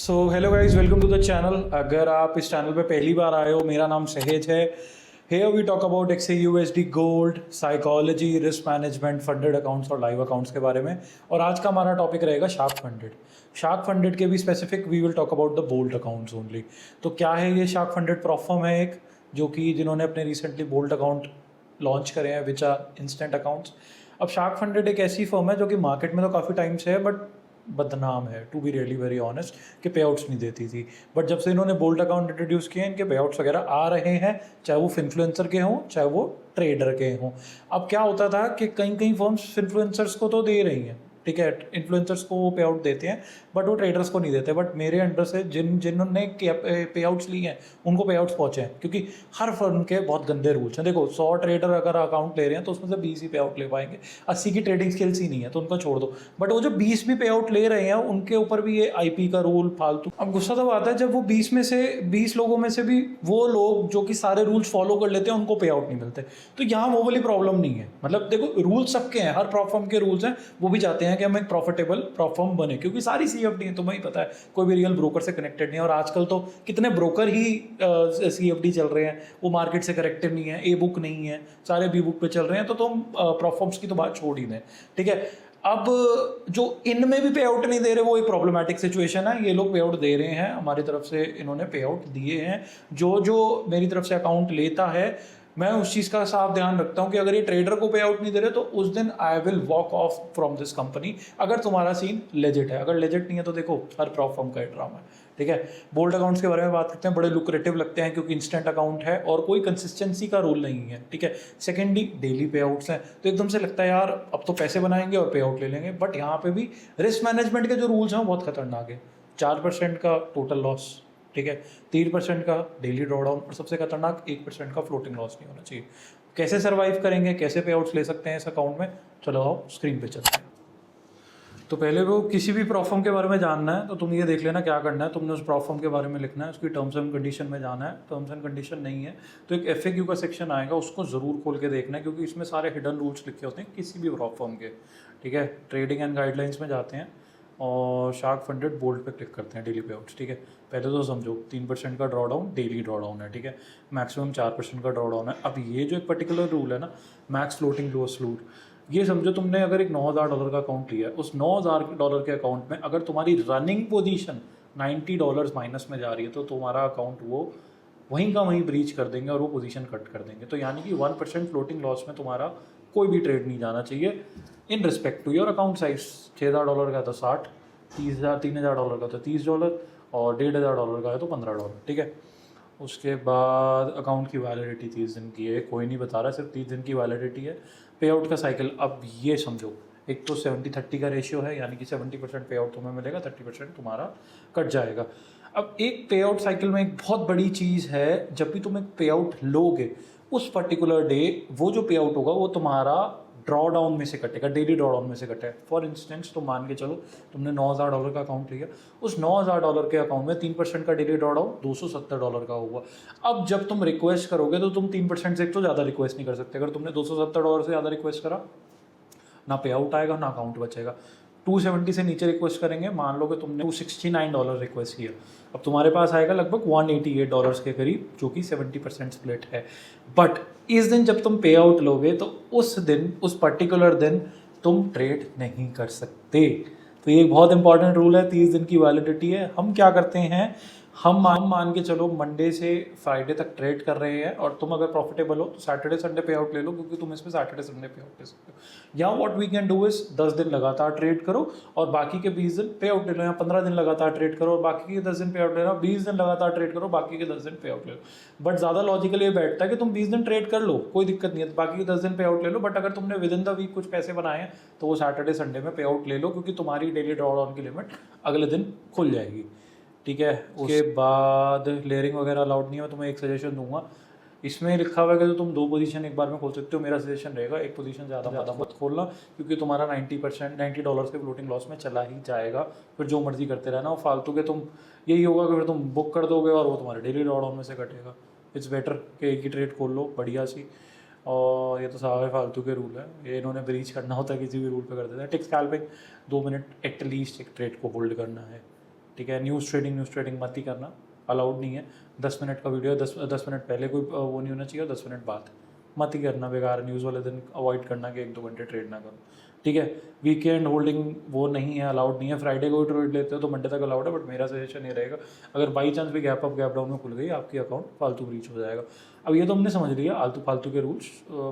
So hello guys, welcome to the channel. अगर आप इस चैनल पे पहली बार आए हो, मेरा नाम सहेज है। Here we talk about XAUSD, gold, psychology, risk management, funded accounts और लाइव अकाउंट्स के बारे में। और आज का हमारा टॉपिक रहेगा शार्क फंडेड। शार्क फंडेड के भी specific we will talk about the bold accounts only. तो क्या है ये शार्क फंडेड? प्रोफर्म है एक, जो कि जिन्होंने अपने रिसेंटली बोल्ड अकाउंट लॉन्च करे हैं, विच आर इंस्टेंट अकाउंट्स। अब शार्क फंडेड एक ऐसी फर्म है जो कि मार्केट में तो काफ़ी टाइम से है, बट बदनाम है, to be really very honest, कि पे आउट्स नहीं देती थी। बट जब से इन्होंने बोल्ड अकाउंट इंट्रोड्यूस किए, इनके पे आउट्स वगैरह आ रहे हैं, चाहे वो इन्फ्लुएंसर के हों चाहे वो ट्रेडर के हों। अब क्या होता था कि कई कई फर्म्स इन्फ्लुएंसर्स को तो दे रही हैं, ठीक है, इन्फ्लुएंसर्स को वो पे आउट देते हैं, बट वो ट्रेडर्स को नहीं देते। बट मेरे अंडर से जिन्होंने पे आउट्स लिए हैं उनको पे आउट्स पहुँचे हैं, क्योंकि हर फर्म के बहुत गंदे रूल्स हैं। देखो, 100 ट्रेडर अगर अकाउंट ले रहे हैं तो उसमें से 20 ही पे आउट ले पाएंगे। 80 की ट्रेडिंग स्किल्स ही नहीं है तो उनको छोड़ दो। बट वो जो 20 भी पे आउट ले रहे हैं उनके ऊपर भी ये IP का रूल फालतू। अब गुस्सा तब आता है जब वो 20 लोगों में से भी वो लोग जो कि सारे रूल्स फॉलो कर लेते हैं उनको पे आउट नहीं मिलते। तो यहाँ वो वाली प्रॉब्लम नहीं है। मतलब देखो, रूल्स सबके हैं, हर प्रॉफर्म के रूल्स हैं, वो भी चाहते हैं कि हम एक प्रॉफिटेबल प्रॉफर्म बने, क्योंकि सारी CFD है, तुम्हें ही पता है, कोई भी रियल ब्रोकर से कनेक्टेड नहीं है। और आजकल तो कितने ब्रोकर ही CFD चल रहे हैं, वो मार्केट से कनेक्टेड नहीं है, A-बुक नहीं है, सारे B-बुक पे चल रहे हैं। तो तुम प्रॉफर्म्स की तो बात छोड़ ही दें, ठीक है। अब जो इनमें भी पे आउट नहीं दे रहे, वो एक प्रॉब्लमेटिक सिचुएशन है। ये लोग पे आउट दे रहे हैं, हमारी तरफ से इन्होंने पे आउट दिए हैं। जो मेरी तरफ से अकाउंट लेता है, मैं उस चीज़ का साफ ध्यान रखता हूँ कि अगर ये ट्रेडर को पे आउट नहीं दे रहे तो उस दिन I will walk of from this company, अगर तुम्हारा सीन लेजिट है। अगर लेजिट नहीं है तो देखो, हर प्रॉफर्म का ड्रामा है, ठीक है। बोल्ड अकाउंट्स के बारे में बात करते हैं। बड़े लुक्रेटिव लगते हैं क्योंकि इंस्टेंट अकाउंट है और कोई कंसिस्टेंसी का रूल नहीं है, ठीक है। सेकेंडली, डेली पे आउट्स हैं, तो एकदम से लगता है यार अब तो पैसे बनाएंगे और पे आउट ले लेंगे। बट यहाँ पे भी रिस्क मैनेजमेंट के जो रूल्स हैं वो बहुत खतरनाक है। 4% का टोटल लॉस, ठीक है, 3% का डेली ड्रॉडाउन, और सबसे खतरनाक 1% का फ्लोटिंग लॉस नहीं होना चाहिए। कैसे सर्वाइव करेंगे, कैसे पे आउट्स ले सकते हैं इस अकाउंट में, चलो आओ स्क्रीन पे चलते हैं। तो पहले वो किसी भी प्रॉफर्म के बारे में जानना है तो तुम ये देख लेना क्या करना है। तुमने उस प्रॉफर्म के बारे में लिखना है, उसकी टर्म्स एंड कंडीशन में जाना है। टर्म्स एंड कंडीशन नहीं है तो एक FAQ का सेक्शन आएगा, उसको ज़रूर खोल के देखना है, क्योंकि इसमें सारे हिडन रूल्स लिखे होते हैं किसी भी प्रॉफर्म के, ठीक है। ट्रेडिंग एंड गाइडलाइंस में जाते हैं और शार्क फंडेड बोल्ड पे क्लिक करते हैं, डेली पे आउट्स, ठीक है। पहले तो समझो 3% का ड्रॉडाउन, डेली ड्रॉडाउन है, ठीक है। मैक्सिमम 4% का ड्रॉडाउन है। अब ये जो एक पर्टिकुलर रूल है ना, मैक्स फ्लोटिंग लोएस्ट लूट, ये समझो तुमने अगर एक $9,000 का अकाउंट लिया है, उस $9,000 के अकाउंट में अगर तुम्हारी रनिंग पोजीशन $90 माइनस में जा रही है तो तुम्हारा अकाउंट वो वहीं का वहीं ब्रीच कर देंगे और वो पोजीशन कट कर देंगे। तो यानी कि 1% फ्लोटिंग लॉस में तुम्हारा कोई भी ट्रेड नहीं जाना चाहिए in respect to your account size. $6,000 का तो 60, $3,000 का तो $30 और $1,500 का है तो $15, ठीक है। उसके बाद अकाउंट की वैलिडिटी 30 दिन की है, कोई नहीं बता रहा, सिर्फ 30 दिन की वैलिडिटी है। पे आउट का साइकिल, अब ये समझो, एक तो 70-30 का रेशियो है, यानी कि 70% पे आउट तुम्हें मिलेगा, 30% तुम्हारा कट जाएगा। अब एक पे आउट साइकिल में एक बहुत बड़ी चीज़ है, जब भी तुम एक पे आउट लोगे उस पर्टिकुलर डे वो जो पे आउट होगा वो तुम्हारा ड्रॉ डाउन में से कटेगा, डेली ड्रॉ डाउन में से कटेगा। फॉर इंस्टेंस तुम मान के चलो तुमने $9,000 का अकाउंट लिया, उस $9,000 के अकाउंट में 3% का डेली ड्रॉ डाउन $270 का हुआ। अब जब तुम रिक्वेस्ट करोगे तो तुम 3% से एक तो ज़्यादा रिक्वेस्ट नहीं कर सकते। अगर तुमने $270 से ज़्यादा रिक्वेस्ट करा, ना पे आउट आएगा ना अकाउंट बचेगा। 270 से नीचे रिक्वेस्ट करेंगे, मान लो कि तुमने $269 रिक्वेस्ट किया, अब तुम्हारे पास आएगा लगभग $188 के करीब, जो कि 70% स्प्लिट है। बट इस दिन जब तुम पे आउट लोगे तो उस दिन, उस पर्टिकुलर दिन तुम ट्रेड नहीं कर सकते। तो ये एक बहुत इंपॉर्टेंट रूल है, 30 दिन की वैलिडिटी है। हम क्या करते हैं, हम मान के चलो मंडे से फ्राइडे तक ट्रेड कर रहे हैं, और तुम अगर प्रॉफिटेबल हो तो सैटरडे संडे पे आउट ले लो, क्योंकि तुम इसमें सैटरडे संडे पे आउट ले सकते हो। या what we can do is 10 दिन लगातार ट्रेड करो और बाकी के 20 दिन पे आउट ले लो, या 15 दिन लगातार ट्रेड करो और बाकी के 10 दिन पे आउट ले लो, 20 दिन लगातार ट्रेड करो, बाकी के 10 दिन पे आउट ले लो। बट ज़्यादा लॉजिकल ये बैठता है कि तुम 20 दिन ट्रेड कर लो, कोई दिक्कत नहीं है, बाकी के 10 दिन पे आउट ले लो। बट अगर तुमने विद इन द वीक कुछ पैसे बनाए हैं तो वो सैटरडे संडे में पे आउट ले लो, क्योंकि तुम्हारी डेली ड्रॉ डाउन की लिमिट अगले दिन खुल जाएगी, ठीक है। उसके बाद लेयरिंग वगैरह अलाउड नहीं है। मैं तुम्हें एक सजेशन दूंगा, इसमें लिखा हुआ है कि तो तुम 2 पोजीशन एक बार में खोल सकते हो। मेरा सजेशन रहेगा एक पोजीशन ज़्यादा मत खोलना, क्योंकि तुम्हारा $90 के फ्लोटिंग लॉस में चला ही जाएगा। फिर जो मर्जी करते रहना, वो फालतू के तुम, यही होगा कि फिर तुम बुक कर दोगे और वो तुम्हारे डेली ड्रॉ डाउन में से कटेगा। इट्स बेटर कि एक ही ट्रेड खोल लो बढ़िया सी। और ये तो सारे फालतू के रूल है, ये इन्होंने ब्रीच करना होता है किसी भी रूल पे कर देते हैं। टिक स्कैल्पिंग 2 मिनट एटलीस्ट एक ट्रेड को होल्ड करना है, ठीक है। न्यूज़ ट्रेडिंग मत ही करना, अलाउड नहीं है। 10 मिनट का वीडियो, 10 मिनट पहले कोई वो नहीं होना चाहिए, और 10 मिनट बाद मत ही करना। बेकार न्यूज़ वाले दिन अवॉइड करना कि 1-2 घंटे ट्रेड ना करो, ठीक है। वीकेंड होल्डिंग वो नहीं है, अलाउड नहीं है। फ्राइडे को ट्रेड लेते हो तो मंडे तक अलाउड है, बट मेरा सजेशन ये रहेगा अगर बाई चांस भी गैप अप गैप डाउन में खुल गई आपकी अकाउंट, फालतू ब्रीच हो जाएगा। अब ये तो हमने समझ लिया आलतू फालतू के रूल्स।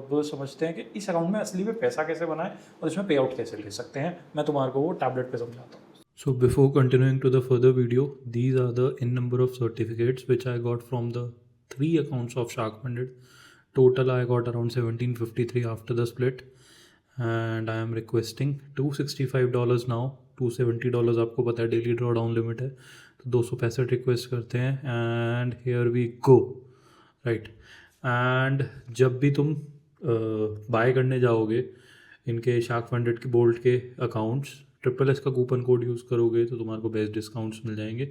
वो समझते हैं कि इस अकाउंट में असली में पैसा कैसे बनाए और इसमें पे आउट कैसे ले सकते हैं। मैं तुम्हारे को वो टैबलेट पे समझाता हूँ। So before continuing to the further video, these are the n number of certificates which I got from the 3 accounts of Shark Funded. Total I got around 1753 after the split, and I am requesting $265 now. $270 आपको पता है daily draw down limit है, तो 265 request करते हैं, and here we go, right. And जब भी तुम बाय करने जाओगे इनके शार्क फंडेड के बोल्ट के अकाउंट्स, SSS का कूपन कोड यूज़ करोगे तो तुम्हारे को बेस्ट डिस्काउंट्स मिल जाएंगे।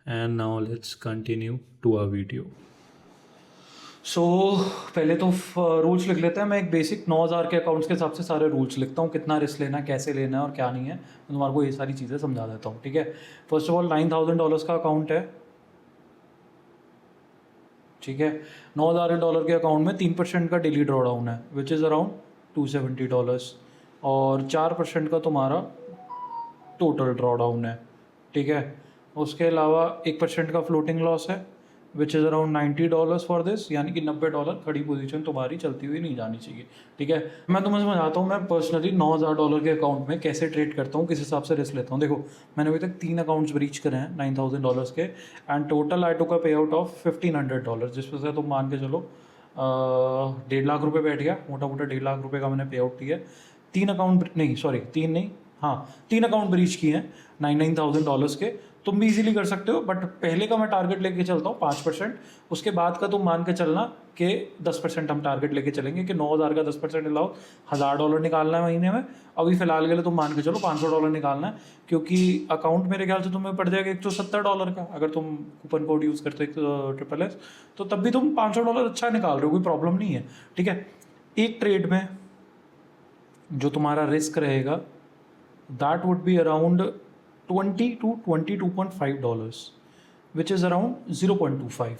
And now let's continue to our video. So पहले तो रूल्स लिख लेते हैं। मैं एक बेसिक 9000 के अकाउंट्स के हिसाब से सारे रूल्स लिखता हूँ, कितना रिस्क लेना है, कैसे लेना है और क्या नहीं है। मैं तुम्हारे को ये सारी चीज़ें समझा देता हूँ, ठीक है। फर्स्ट ऑफ ऑल $9000 का अकाउंट है, ठीक है। $9000 के अकाउंट में 3% का डेली ड्रॉ डाउन है, विच इज़ अराउंड $270, और 4% का तुम्हारा टोटल ड्रॉ डाउन है, ठीक है। उसके अलावा 1% का फ्लोटिंग लॉस है, which is around $90 for this, यानी कि $90 खड़ी पोजीशन तुम्हारी चलती हुई नहीं जानी चाहिए, ठीक है। मैं तुम्हें समझाता हूँ मैं पर्सनली $9000 के अकाउंट में कैसे ट्रेड करता हूँ, किस हिसाब से रिस्क लेता हूँ। देखो मैंने अभी तक 3 अकाउंट्स ब्रीच करे हैं $9000 के, एंड टोटल आई टुक अ पे आउट ऑफ $1500, जिसमें से तुम मान के चलो 1.5 लाख रुपये बैठ गया, मोटा मोटा 1.5 लाख रुपये का मैंने पे आउट किया। 3 अकाउंट नहीं, सॉरी 3 नहीं, हाँ 3 अकाउंट ब्रीच किए हैं $9,000 के। तुम भी इजीली कर सकते हो, बट पहले का मैं टारगेट लेके चलता हूँ 5%, उसके बाद का तुम मान के चलना कि 10% हम टारगेट लेके चलेंगे, कि 9000 का 10% अलाउ $1000 निकालना है महीने में। अभी फिलहाल के लिए तुम मान के चलो $500 निकालना है, क्योंकि अकाउंट मेरे ख्याल से तुम्हें पड़ जाएगा $170 का, अगर तुम कूपन कोड यूज़ करते हो SSS, तो तब भी तुम $500 अच्छा निकाल रहे हो, कोई प्रॉब्लम नहीं है, ठीक है। एक ट्रेड में जो तुम्हारा रिस्क रहेगा that would be around $20 to $22.5, which is around 0.25,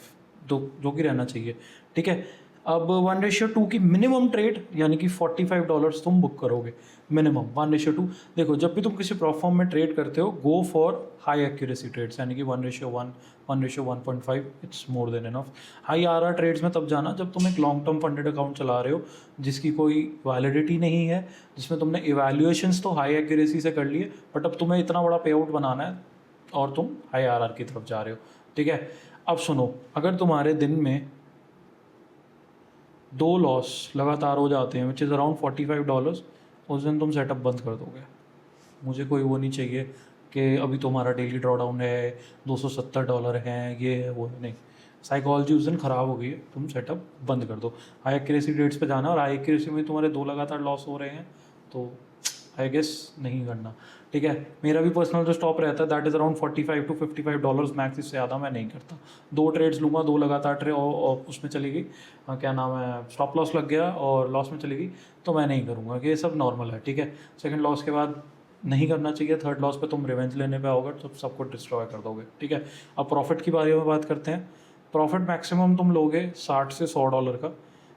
जो कि रहना चाहिए, ठीक है। अब 1:2 की मिनिमम ट्रेड यानी कि $45 तुम बुक करोगे मिनिमम 1:2। देखो जब भी तुम किसी प्लेटफॉर्म में ट्रेड करते हो, go for high accuracy trades, यानी कि 1:1, 1:1.5, it's more than enough. High RR trades में तब जाना जब तुम एक लॉन्ग टर्म फंडेड अकाउंट चला रहे हो जिसकी कोई वैलिडिटी नहीं है, जिसमें तुमने इवैल्यूएशंस तो हाई एक्यूरेसी से कर लिए, बट अब तुम्हें इतना बड़ा पे आउट बनाना है और तुम हाई RR की तरफ जा रहे हो, ठीक है। अब सुनो, अगर तुम्हारे दिन में 2 लॉस लगातार हो जाते हैं, विच इज़ अराउंड $45, उस दिन तुम सेटअप बंद कर दोगे। मुझे कोई वो नहीं चाहिए कि अभी तुम्हारा डेली ड्रॉ डाउन है, $270 है, ये है वो है, नहीं। साइकोलॉजी उस दिन ख़राब हो गई है, तुम सेटअप बंद कर दो। हाई एक्यूरेसी रेट्स पे जाना, और हाई एक्यूरेसी में तुम्हारे 2 लगातार लॉस हो रहे हैं तो आई गेस नहीं करना, ठीक है। मेरा भी पर्सनल जो स्टॉप रहता है that is around $45 to $55 max, इससे ज़्यादा मैं नहीं करता। 2 ट्रेड्स लूँगा, 2 लगातार ट्रेड और उसमें चली गई, क्या नाम है, स्टॉप लॉस लग गया और लॉस में चली गई, तो मैं नहीं करूँगा, कि ये सब नॉर्मल है, ठीक है। सेकंड लॉस के बाद नहीं करना चाहिए, थर्ड लॉस पे तुम रिवेंज लेने पे आओगे तो सबको डिस्ट्रॉय कर दोगे, ठीक है। अब प्रॉफिट की बारे में बात करते हैं। प्रॉफिट मैक्सिमम तुम लोगे $60 से $100 का,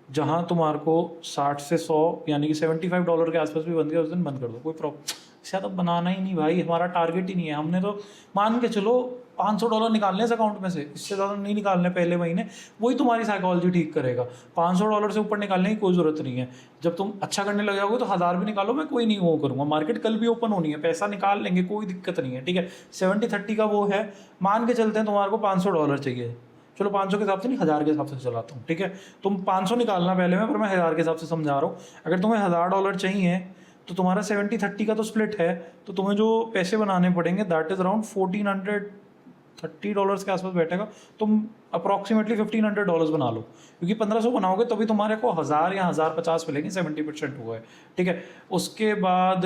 जहाँ तुम्हारे को 60 से 100 यानी कि $75 के आसपास भी बन गया, उस दिन बंद कर दो, कोई प्रॉब्लम। शायद अब बनाना ही नहीं भाई, हमारा टारगेट ही नहीं है। हमने तो मान के चलो $500 निकालने इस अकाउंट में से, इससे ज़्यादा नहीं निकालने पहले महीने, वही तुम्हारी साइकोलॉजी ठीक करेगा। $500 से ऊपर निकालने की कोई ज़रूरत नहीं है। जब तुम अच्छा करने लग जाओगे तो 1000 भी निकालो, मैं कोई नहीं वो करूँगा। मार्केट कल भी ओपन होनी है, पैसा निकाल लेंगे, कोई दिक्कत नहीं है, ठीक है। 70-30 का वो है, मान के चलते हैं तुम्हारे को $500 चाहिए, चलो 500 के हिसाब से नहीं, 1000 के हिसाब से चलाता हूँ, ठीक है। तुम 500 निकालना पहले में, पर मैं 1000 के हिसाब से समझा रहा हूँ। अगर तुम्हें $1000 चाहिए तो तुम्हारा 70-30 का तो स्प्लिट है, तो तुम्हें जो पैसे बनाने पड़ेंगे दैट इज़ अराउंड $1430 के आसपास बैठेगा। तुम अप्रॉक्सीमेटली $1500 बना लो, क्योंकि 1500 बनाओगे तभी तुम्हारे को 1000 या 1050 मिलेंगे, 70% हुआ है, ठीक है। उसके बाद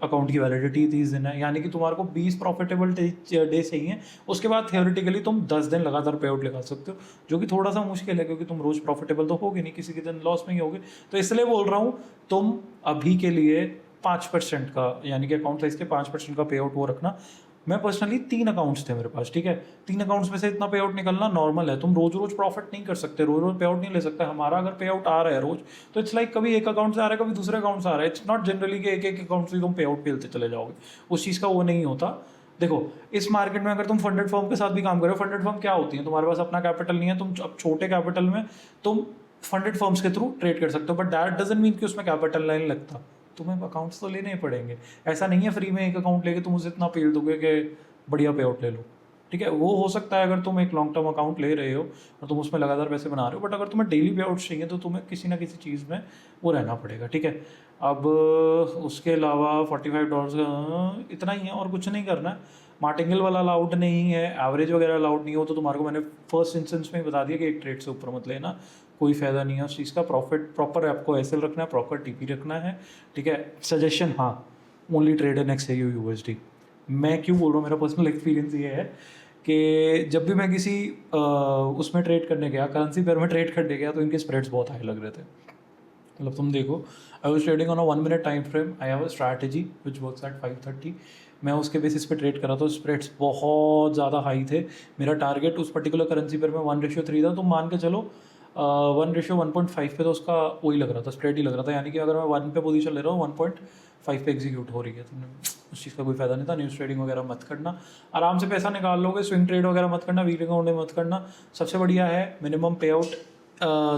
अकाउंट की वैलिडिटी 30 दिन है, यानी कि तुम्हारे को 20 प्रॉफिटेबल डे चाहिए। उसके बाद थियोरेटिकली तुम 10 दिन लगातार पे आउट लगा सकते हो, जो कि थोड़ा सा मुश्किल है, क्योंकि तुम रोज़ प्रॉफिटेबल तो होगे नहीं, किसी के दिन लॉस में ही होगे। तो इसलिए बोल रहा हूँ, तुम अभी के लिए 5% का, यानी कि अकाउंट साइज के 5% का पे आउट वो रखना। मैं पर्सनली 3 अकाउंट्स थे मेरे पास, ठीक है। 3 अकाउंट्स में से इतना पे आउट निकलना नॉर्मल है। तुम रोज रोज प्रॉफिट नहीं कर सकते, रोज रोज पे आउट नहीं ले सकते। हमारा अगर पे आउट आ रहा है रोज, तो इट्स लाइक कभी एक अकाउंट से आ रहा है, कभी दूसरे अकाउंट से आ रहा है। इट्स नॉट जनरली कि एक एक अकाउंट से तुम पे आउट पेलते चले जाओगे, उस चीज़ का वो नहीं होता। देखो, इस मार्केट में अगर तुम फंडेड फर्म के साथ भी काम करो, फंडेड फर्म क्या होती है, तुम्हारे पास अपना कैपिटल नहीं है, तुम अब छोटे कैपिटल में तुम फंडेड फर्म्स के थ्रू ट्रेड कर सकते हो, बट दैट डजंट मीन कि उसमें कैपिटल नहीं लगता। तुम्हें अकाउंट्स तो लेने ही पड़ेंगे। ऐसा नहीं है फ्री में एक अकाउंट लेके तुम उसे इतना पेल दोगे कि बढ़िया पे आउट ले लो, ठीक है। वो हो सकता है अगर तुम एक लॉन्ग टर्म अकाउंट ले रहे हो और तुम उसमें लगातार पैसे बना रहे हो, बट अगर तुम्हें डेली पे आउट चाहिए तो तुम्हें किसी ना किसी चीज़ में वो रहना पड़ेगा, ठीक है। अब उसके अलावा $45 इतना ही है और कुछ नहीं करना है। मार्टिंगल वाला अलाउड नहीं है, एवरेज वगैरह अलाउड नहीं हो, तो तुम्हारे को मैंने फर्स्ट इंस्टेंस में ही बता दिया कि एक ट्रेड से ऊपर मत लेना, कोई फ़ायदा नहीं है उस चीज़ का। प्रॉफिट प्रॉपर आपको एसएल रखना है, प्रॉपर टीपी रखना है, ठीक है। सजेशन, हाँ, only trade in XAU USD। मैं क्यों बोल रहा हूँ, मेरा पर्सनल एक्सपीरियंस ये है कि जब भी मैं किसी उसमें ट्रेड करने गया, करेंसी पेयर में ट्रेड करने गया, तो इनके स्प्रेड्स बहुत हाई लग रहे थे। मतलब तुम देखो, I was trading on a 1 minute time frame, I have a strategy which works at 5:30। मैं उसके बेसिस पे ट्रेड करा, तो स्प्रेड्स बहुत ज़्यादा हाई थे। मेरा टारगेट उस पर्टिकुलर करेंसी पर में 1:3 था। तुम मान के चलो 1:1.5 पे तो उसका वही लग रहा था, स्प्रेड ही लग रहा था। यानी कि अगर मैं 1 पे पोजीशन ले रहा हूँ, 1.5 पे एग्जीक्यूट हो रही है। तुमने उस चीज़ का कोई फायदा नहीं था। न्यूज़ ट्रेडिंग वगैरह मत करना, आराम से पैसा निकाल लोगे। स्विंग ट्रेड वगैरह मत करना, वीक अकाउंट में मत करना। सबसे बढ़िया है मिनिमम पे आउट।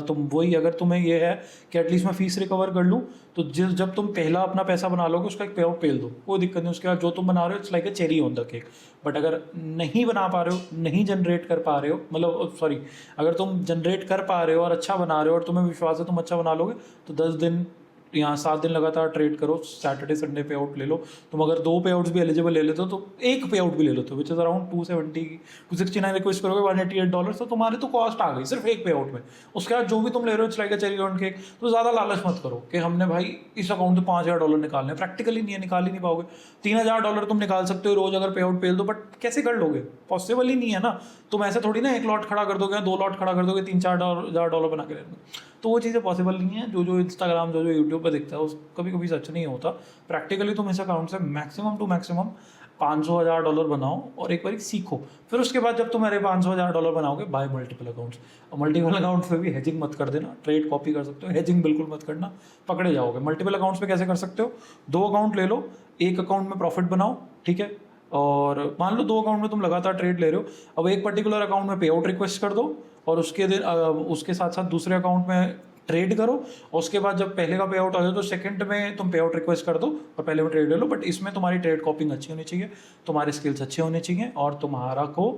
तुम वही, अगर तुम्हें ये है कि एटलीस्ट मैं फीस रिकवर कर लूँ, तो जब तुम पहला अपना पैसा बना लोगे, उसका एक पे आउट पेल दो, कोई दिक्कत नहीं। उसके बाद जो तुम बना रहे हो, it's like a cherry on the cake. But अगर नहीं बना पा रहे हो, नहीं जनरेट कर पा रहे हो, मतलब सॉरी, अगर तुम जनरेट कर पा रहे हो और अच्छा बना रहे हो और तुम्हें विश्वास है तुम अच्छा बना लोगे, तो 10 दिन यहाँ 7 दिन लगातार ट्रेड करो, सैटरडे संडे पे आउट ले लो। तुम अगर 2 पे आउट्स भी एलिजिबल ले लेते हो, तो एक पे आउट भी ले लेते हो, विच इज़ अराउंड 269 रिक्वेस्ट करोगे, $188, तो तुम्हारे तो कॉस्ट आ गई सिर्फ एक पे आउट में। उसके बाद जो भी तुम ले रहे हो, लाइक चेरी ऑन केक। तो ज़्यादा लालच मत करो कि हमने भाई इस अकाउंट से $5,000 निकालने, प्रैक्टिकली नहीं है, निकाल ही नहीं पाओगे। $3,000 तुम निकाल सकते हो रोज अगर पे आउट पेल दो, बट कैसे कर लोगे, पॉसिबल ही नहीं है ना। तुम ऐसे थोड़ी ना 1 लॉट खड़ा कर दोगे, 2 लॉट खड़ा कर दोगे, $3-4 बना के ले लो, तो वो चीज़ें पॉसिबल नहीं है। जो इंस्टाग्राम, जो यूट्यूब पर दिखता है, उस कभी कभी सच नहीं होता। प्रैक्टिकली तुम इस अकाउंट से मैक्सिमम टू मैक्सिमम $500,000 बनाओ और एक बार सीखो। फिर उसके बाद जब तुम्हारे $500,000 बनाओगे, बाय मल्टीपल अकाउंट्स। और मल्टीपल अकाउंट्स पे भी हेजिंग मत कर देना, ट्रेड कॉपी कर सकते हो, हेजिंग बिल्कुल मत करना, पकड़े जाओगे। मल्टीपल अकाउंट्स पे कैसे कर सकते हो, 2 अकाउंट ले लो, एक अकाउंट में प्रॉफिट बनाओ, ठीक है। और मान लो 2 अकाउंट में तुम लगातार ट्रेड ले रहे हो, अब एक पर्टिकुलर अकाउंट में पे आउट रिक्वेस्ट कर दो, और उसके साथ साथ दूसरे अकाउंट में ट्रेड करो। और उसके बाद जब पहले का पे आउट आ जाए, तो सेकंड में तुम पे आउट रिक्वेस्ट कर दो और पहले में ट्रेड ले लो। बट इसमें तुम्हारी ट्रेड कॉपिंग अच्छी होनी चाहिए, तुम्हारे स्किल्स अच्छे होने चाहिए, और तुम्हारा को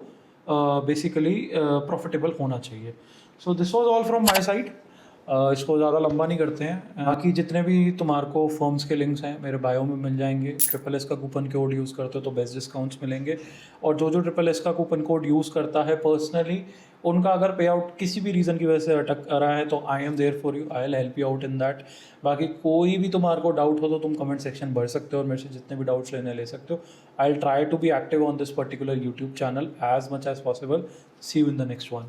बेसिकली प्रॉफिटेबल होना चाहिए। So this was all from my side. इसको ज़्यादा लंबा नहीं करते हैं। बाकी जितने भी तुम्हारे को फर्म्स के लिंक्स हैं मेरे बायो में मिल जाएंगे। SSS का कूपन कोड यूज़ करते हो तो बेस्ट डिस्काउंट्स मिलेंगे। और जो SSS का कूपन कोड यूज़ करता है पर्सनली, उनका अगर पे आउट किसी भी रीज़न की वजह से अटक रहा है, तो I am there for you, I will help you out in that. बाकी कोई भी तुम्हारे को डाउट हो तो तुम कमेंट सेक्शन भर सकते हो और मेरे से जितने भी डाउट्स लेने ले सकते हो। I will try to be active on this particular YouTube channel as much as possible. See you in the next one.